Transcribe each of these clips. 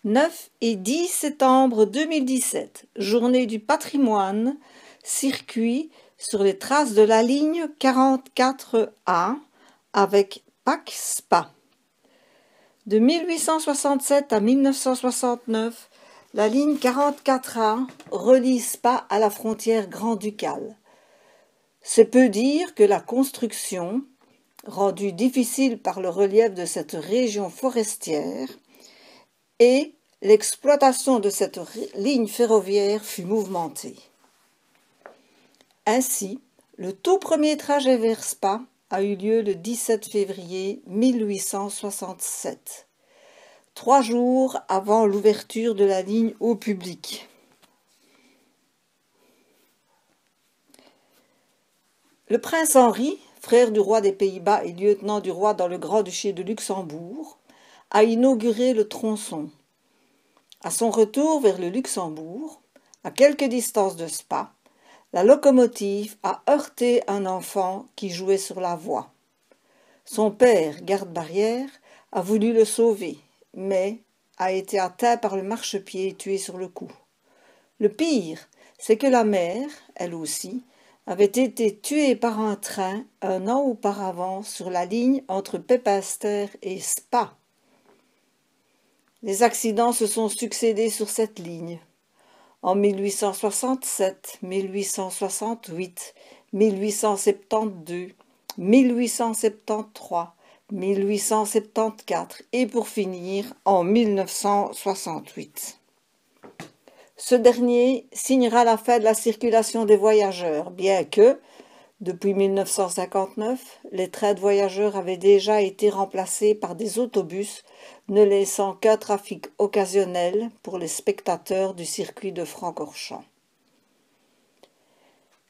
9 et 10 septembre 2017, Journée du patrimoine, circuit sur les traces de la ligne 44A avec PAC-SPA. De 1867 à 1969, la ligne 44A relie Spa à la frontière grand-ducale. C'est peu dire que la construction, rendue difficile par le relief de cette région forestière, et l'exploitation de cette ligne ferroviaire fut mouvementée. Ainsi, le tout premier trajet vers Spa a eu lieu le 17 février 1867, 3 jours avant l'ouverture de la ligne au public. Le prince Henri, frère du roi des Pays-Bas et lieutenant du roi dans le Grand-Duché de Luxembourg, a inauguré le tronçon. À son retour vers le Luxembourg, à quelque distance de Spa, la locomotive a heurté un enfant qui jouait sur la voie. Son père, garde-barrière, a voulu le sauver, mais a été atteint par le marchepied et tué sur le coup. Le pire, c'est que la mère, elle aussi, avait été tuée par un train un an auparavant sur la ligne entre Pepinster et Spa. Les accidents se sont succédés sur cette ligne. En 1867, 1868, 1872, 1873, 1874 et pour finir en 1968. Ce dernier signera la fin de la circulation des voyageurs, bien que, depuis 1959, les trains de voyageurs avaient déjà été remplacés par des autobus, ne laissant qu'un trafic occasionnel pour les spectateurs du circuit de Francorchamps.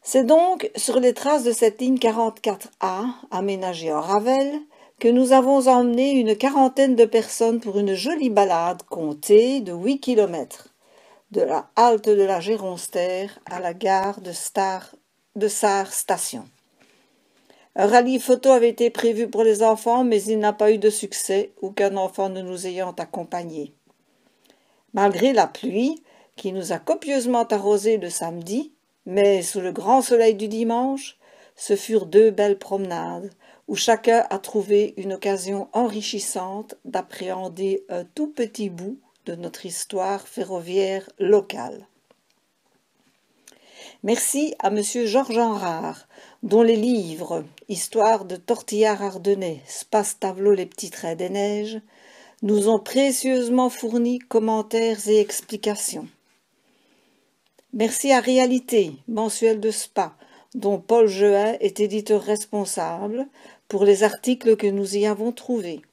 C'est donc sur les traces de cette ligne 44A, aménagée en Ravel, que nous avons emmené une quarantaine de personnes pour une jolie balade comptée de 8 km, de la halte de la Géronstère à la gare de Sarre Station. Un rallye photo avait été prévu pour les enfants, mais il n'a pas eu de succès, aucun enfant ne nous ayant accompagnés. Malgré la pluie, qui nous a copieusement arrosés le samedi, mais sous le grand soleil du dimanche, ce furent 2 belles promenades, où chacun a trouvé une occasion enrichissante d'appréhender un tout petit bout de notre histoire ferroviaire locale. Merci à M. Georges Henrard, dont les livres « Histoire de tortillard ardennais »,« Space-Tableau les petits traits des neiges » nous ont précieusement fourni commentaires et explications. Merci à Réalité, mensuel de Spa, dont Paul Jehin est éditeur responsable pour les articles que nous y avons trouvés.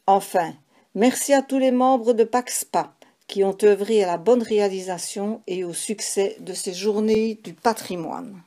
Enfin, merci à tous les membres de PAC-SPA qui ont œuvré à la bonne réalisation et au succès de ces journées du patrimoine.